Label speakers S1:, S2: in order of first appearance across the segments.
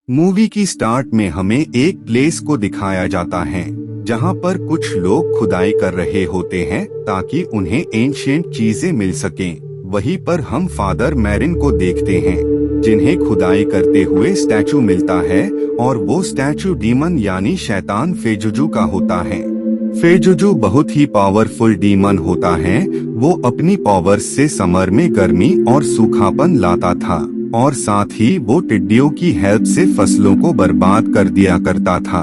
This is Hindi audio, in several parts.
S1: मूवी की स्टार्ट में हमें एक प्लेस को दिखाया जाता है जहां पर कुछ लोग खुदाई कर रहे होते हैं ताकि उन्हें एंशिएंट चीजें मिल सकें। वहीं पर हम फादर मैरिन को देखते हैं जिन्हें खुदाई करते हुए स्टैचू मिलता है और वो स्टैचू डीमन यानी शैतान फेजुजू का होता है। फेजुजू बहुत ही पावरफुल डीमन होता है। वो अपनी पावर्स से समर में गर्मी और सूखापन लाता था और साथ ही वो टिड्डियों की हेल्प से फसलों को बर्बाद कर दिया करता था।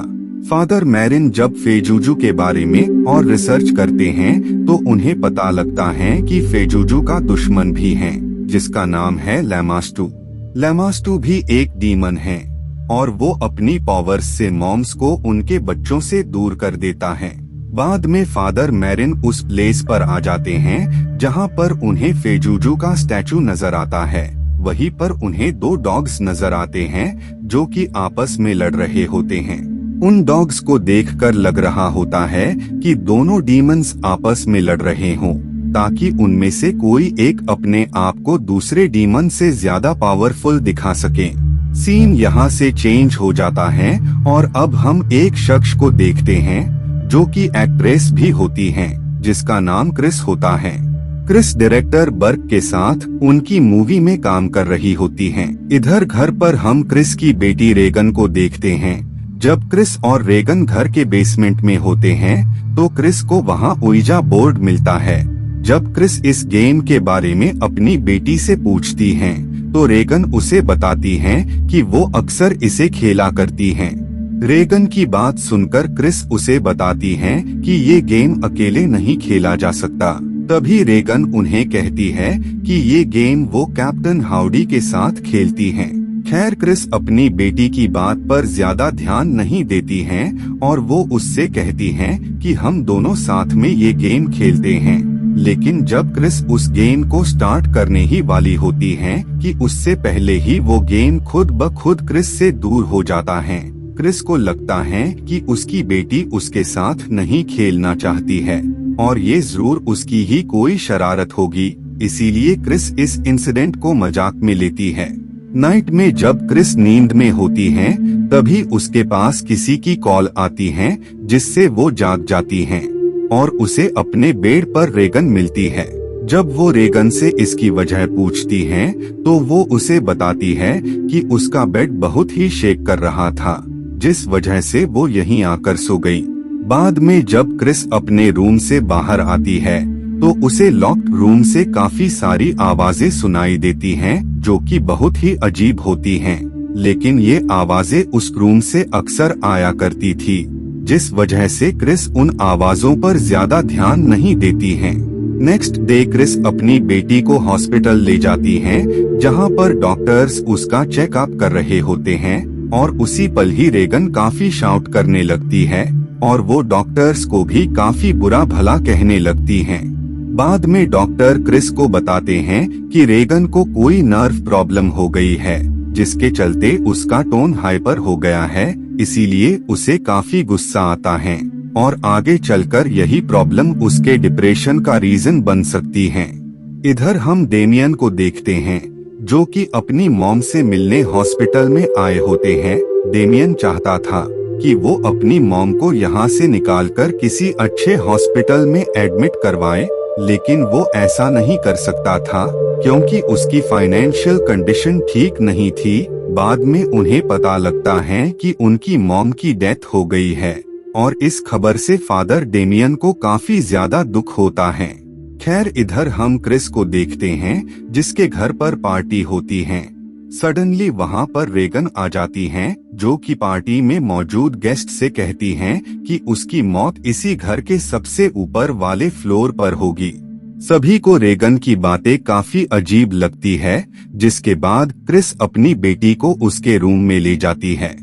S1: फादर मैरिन जब फेजुजू के बारे में और रिसर्च करते हैं तो उन्हें पता लगता है कि फेजुजू का दुश्मन भी है जिसका नाम है लैमास्टू। लैमास्टू भी एक डीमन है और वो अपनी पावर्स से मॉम्स को उनके बच्चों से दूर कर देता है। बाद में फादर मैरिन उस प्लेस पर आ जाते हैं जहां पर उन्हें फेजुजू का स्टैचू नजर आता है। वहीं पर उन्हें दो डॉग्स नजर आते हैं जो कि आपस में लड़ रहे होते हैं। उन डॉग्स को देखकर लग रहा होता है कि दोनों डीमंस आपस में लड़ रहे हों ताकि उनमें से कोई एक अपने आप को दूसरे डीमन से ज्यादा पावरफुल दिखा सके। सीन यहाँ से चेंज हो जाता है और अब हम एक शख्स को देखते हैं जो कि एक्ट्रेस भी होती हैं जिसका नाम क्रिस होता है। क्रिस डायरेक्टर बर्क के साथ उनकी मूवी में काम कर रही होती हैं। इधर घर पर हम क्रिस की बेटी रेगन को देखते हैं। जब क्रिस और रेगन घर के बेसमेंट में होते हैं तो क्रिस को वहां ओइजा बोर्ड मिलता है। जब क्रिस इस गेम के बारे में अपनी बेटी से पूछती हैं तो रेगन उसे बताती हैं कि वो अक्सर इसे खेला करती हैं। रेगन की बात सुनकर क्रिस उसे बताती हैं कि ये गेम अकेले नहीं खेला जा सकता। तभी रेगन उन्हें कहती है कि ये गेम वो कैप्टन हाउडी के साथ खेलती हैं। खैर क्रिस अपनी बेटी की बात पर ज्यादा ध्यान नहीं देती हैं और वो उससे कहती हैं कि हम दोनों साथ में ये गेम खेलते हैं। लेकिन जब क्रिस उस गेम को स्टार्ट करने ही वाली होती हैं कि उससे पहले ही वो गेम खुद ब खुद क्रिस से दूर हो जाता है। क्रिस को लगता है कि उसकी बेटी उसके साथ नहीं खेलना चाहती है और ये जरूर उसकी ही कोई शरारत होगी, इसीलिए क्रिस इस इंसिडेंट को मजाक में लेती है। नाइट में जब क्रिस नींद में होती है तभी उसके पास किसी की कॉल आती है जिससे वो जाग जाती है और उसे अपने बेड पर रेगन मिलती है। जब वो रेगन से इसकी वजह पूछती है तो वो उसे बताती है कि उसका बेड बहुत ही शेक कर रहा था जिस वजह से वो यहीं आकर सो गई। बाद में जब क्रिस अपने रूम से बाहर आती है तो उसे लॉक्ड रूम से काफी सारी आवाजें सुनाई देती हैं जो कि बहुत ही अजीब होती हैं, लेकिन ये आवाजें उस रूम से अक्सर आया करती थी जिस वजह से क्रिस उन आवाजों पर ज्यादा ध्यान नहीं देती है। नेक्स्ट डे क्रिस अपनी बेटी को हॉस्पिटल ले जाती हैं जहां पर डॉक्टर्स उसका चेकअप कर रहे होते हैं और उसी पल ही रेगन काफी शाउट करने लगती है और वो डॉक्टर्स को भी काफी बुरा भला कहने लगती हैं। बाद में डॉक्टर क्रिस को बताते हैं कि रेगन को कोई नर्व प्रॉब्लम हो गई है जिसके चलते उसका टोन हाइपर हो गया है, इसीलिए उसे काफी गुस्सा आता है और आगे चलकर यही प्रॉब्लम उसके डिप्रेशन का रीजन बन सकती है। इधर हम डेमियन को देखते हैं जो कि अपनी मॉम से मिलने हॉस्पिटल में आए होते हैं। डेमियन चाहता था कि वो अपनी मॉम को यहाँ से निकालकर किसी अच्छे हॉस्पिटल में एडमिट करवाए, लेकिन वो ऐसा नहीं कर सकता था क्योंकि उसकी फाइनेंशियल कंडीशन ठीक नहीं थी। बाद में उन्हें पता लगता है कि उनकी मॉम की डेथ हो गई है और इस खबर से फादर डेमियन को काफी ज्यादा दुख होता है। खैर इधर हम क्रिस को देखते हैं जिसके घर पर पार्टी होती है। सडनली वहां पर रेगन आ जाती हैं जो कि पार्टी में मौजूद गेस्ट से कहती हैं कि उसकी मौत इसी घर के सबसे ऊपर वाले फ्लोर पर होगी। सभी को रेगन की बातें काफी अजीब लगती है जिसके बाद क्रिस अपनी बेटी को उसके रूम में ले जाती है।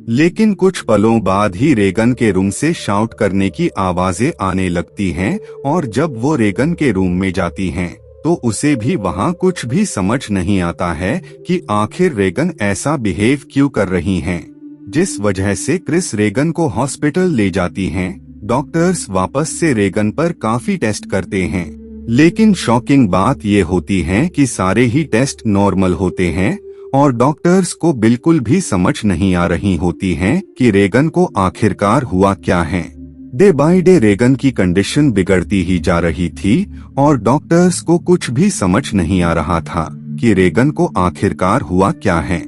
S1: लेकिन कुछ पलों बाद ही रेगन के रूम से शाउट करने की आवाजें आने लगती हैं और जब वो रेगन के रूम में जाती हैं तो उसे भी वहाँ कुछ भी समझ नहीं आता है कि आखिर रेगन ऐसा बिहेव क्यों कर रही हैं, जिस वजह से क्रिस रेगन को हॉस्पिटल ले जाती हैं। डॉक्टर्स वापस से रेगन पर काफी टेस्ट करते हैं लेकिन शॉकिंग बात ये होती है कि सारे ही टेस्ट नॉर्मल होते हैं और डॉक्टर्स को बिल्कुल भी समझ नहीं आ रही होती हैं कि रेगन को आखिरकार हुआ क्या है। डे बाय डे रेगन की कंडीशन बिगड़ती ही जा रही थी और डॉक्टर्स को कुछ भी समझ नहीं आ रहा था कि रेगन को आखिरकार हुआ क्या है।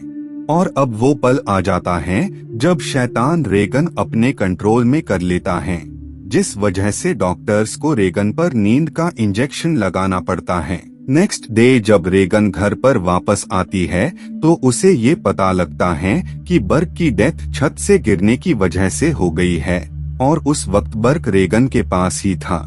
S1: और अब वो पल आ जाता है जब शैतान रेगन अपने कंट्रोल में कर लेता है, जिस वजह से डॉक्टर्स को रेगन पर नींद का इंजेक्शन लगाना पड़ता है। नेक्स्ट डे जब रेगन घर पर वापस आती है तो उसे ये पता लगता है कि बर्क की डेथ छत से गिरने की वजह से हो गई है और उस वक्त बर्क रेगन के पास ही था।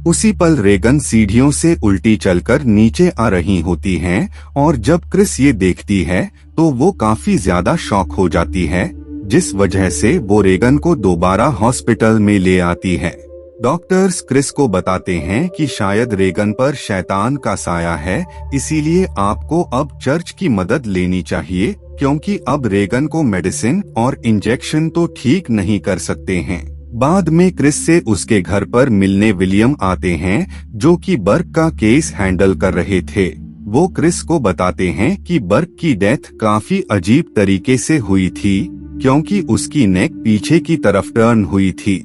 S1: उसी पल रेगन सीढ़ियों से उल्टी चलकर नीचे आ रही होती हैं और जब क्रिस ये देखती है तो वो काफी ज्यादा शॉक हो जाती है, जिस वजह से वो रेगन को दोबारा हॉस्पिटल में ले आती है। डॉक्टर्स क्रिस को बताते हैं कि शायद रेगन पर शैतान का साया है, इसीलिए आपको अब चर्च की मदद लेनी चाहिए क्योंकि अब रेगन को मेडिसिन और इंजेक्शन तो ठीक नहीं कर सकते हैं। बाद में क्रिस से उसके घर पर मिलने विलियम आते हैं जो कि बर्क का केस हैंडल कर रहे थे। वो क्रिस को बताते हैं कि बर्क की डेथ काफी अजीब तरीके से हुई थी क्योंकि उसकी नेक पीछे की तरफ टर्न हुई थी।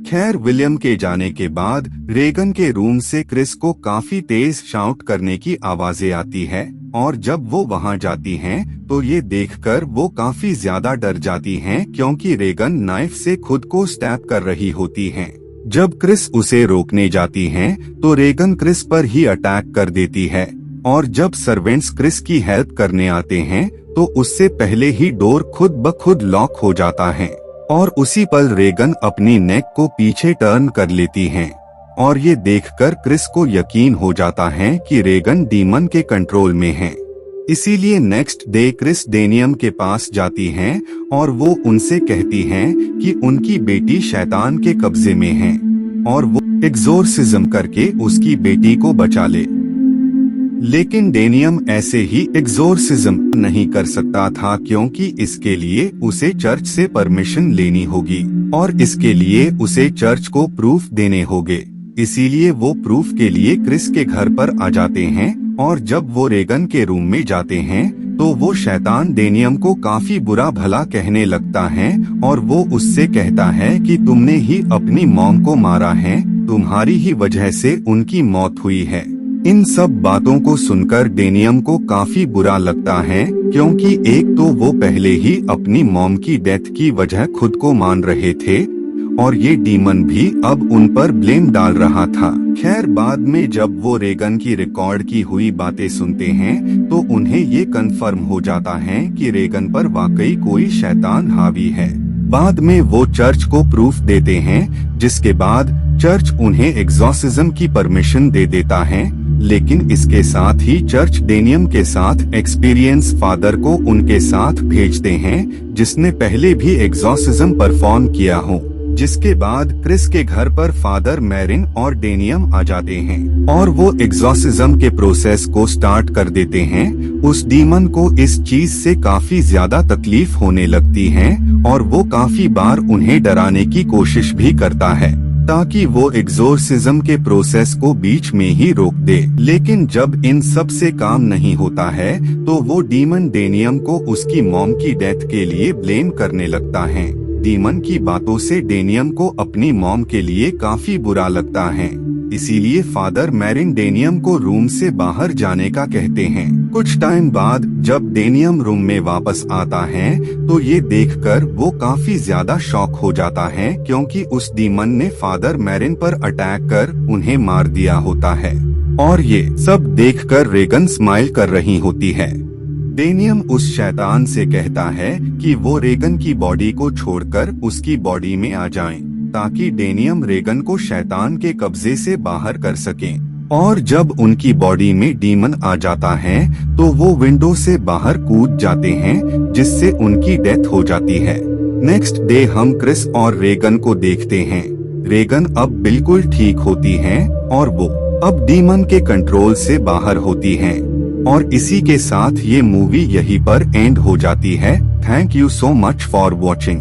S1: खैर विलियम के जाने के बाद रेगन के रूम से क्रिस को काफी तेज शाउट करने की आवाजें आती है और जब वो वहां जाती हैं तो ये देखकर वो काफी ज्यादा डर जाती हैं क्योंकि रेगन नाइफ से खुद को स्टैब कर रही होती हैं। जब क्रिस उसे रोकने जाती हैं तो रेगन क्रिस पर ही अटैक कर देती है और जब सर्वेंट्स क्रिस की हेल्प करने आते हैं तो उससे पहले ही डोर खुद ब खुद लॉक हो जाता है और उसी पल रेगन अपनी नेक को पीछे टर्न कर लेती हैं और ये देखकर क्रिस को यकीन हो जाता है कि रेगन डीमन के कंट्रोल में है। इसीलिए नेक्स्ट डे क्रिस डेनियम के पास जाती हैं और वो उनसे कहती हैं कि उनकी बेटी शैतान के कब्जे में है और वो एक्सोर्सिज्म करके उसकी बेटी को बचा ले। लेकिन डेनियम ऐसे ही एक्सोर्सिज्म नहीं कर सकता था क्योंकि इसके लिए उसे चर्च से परमिशन लेनी होगी और इसके लिए उसे चर्च को प्रूफ देने होंगे। इसीलिए वो प्रूफ के लिए क्रिस के घर पर आ जाते हैं और जब वो रेगन के रूम में जाते हैं तो वो शैतान डेनियम को काफी बुरा भला कहने लगता है और वो उससे कहता है कि तुमने ही अपनी मॉम को मारा है, तुम्हारी ही वजह से उनकी मौत हुई है। इन सब बातों को सुनकर डेनियम को काफी बुरा लगता है क्योंकि एक तो वो पहले ही अपनी मॉम की डेथ की वजह खुद को मान रहे थे और ये डीमन भी अब उन पर ब्लेम डाल रहा था। खैर बाद में जब वो रेगन की रिकॉर्ड की हुई बातें सुनते हैं तो उन्हें ये कंफर्म हो जाता है कि रेगन पर वाकई कोई शैतान हावी है। बाद में वो चर्च को प्रूफ देते हैं जिसके बाद चर्च उन्हें एक्सोर्सिज्म की परमिशन दे देता है, लेकिन इसके साथ ही चर्च डेनियम के साथ एक्सपीरियंस फादर को उनके साथ भेजते हैं जिसने पहले भी एक्सोर्सिज्म परफॉर्म किया हो। जिसके बाद क्रिस के घर पर फादर मैरिन और डेनियम आ जाते हैं और वो एक्सोर्सिज्म के प्रोसेस को स्टार्ट कर देते हैं। उस डीमन को इस चीज से काफी ज्यादा तकलीफ होने लगती है और वो काफी बार उन्हें डराने की कोशिश भी करता है ताकि वो एक्सोर्सिज्म के प्रोसेस को बीच में ही रोक दे। लेकिन जब इन सब से काम नहीं होता है तो वो डीमन डेनियम को उसकी मॉम की डेथ के लिए ब्लेम करने लगता है। डीमन की बातों से डेनियम को अपनी मॉम के लिए काफी बुरा लगता है, इसीलिए फादर मैरिन डेनियम को रूम से बाहर जाने का कहते हैं। कुछ टाइम बाद जब डेनियम रूम में वापस आता है तो ये देखकर वो काफी ज्यादा शॉक हो जाता है क्योंकि उस डीमन ने फादर मैरिन पर अटैक कर उन्हें मार दिया होता है और ये सब देखकर रेगन स्माइल कर रही होती है। डेनियम उस शैतान से कहता है कि वो रेगन की बॉडी को छोड़कर उसकी बॉडी में आ जाएं, ताकि डेनियम रेगन को शैतान के कब्जे से बाहर कर सकें। और जब उनकी बॉडी में डीमन आ जाता है तो वो विंडो से बाहर कूद जाते हैं जिससे उनकी डेथ हो जाती है। नेक्स्ट डे हम क्रिस और रेगन को देखते हैं। रेगन अब बिल्कुल ठीक होती हैं और वो अब डीमन के कंट्रोल से बाहर होती हैं। और इसी के साथ ये मूवी यहीं पर एंड हो जाती है। Thank you so much for watching.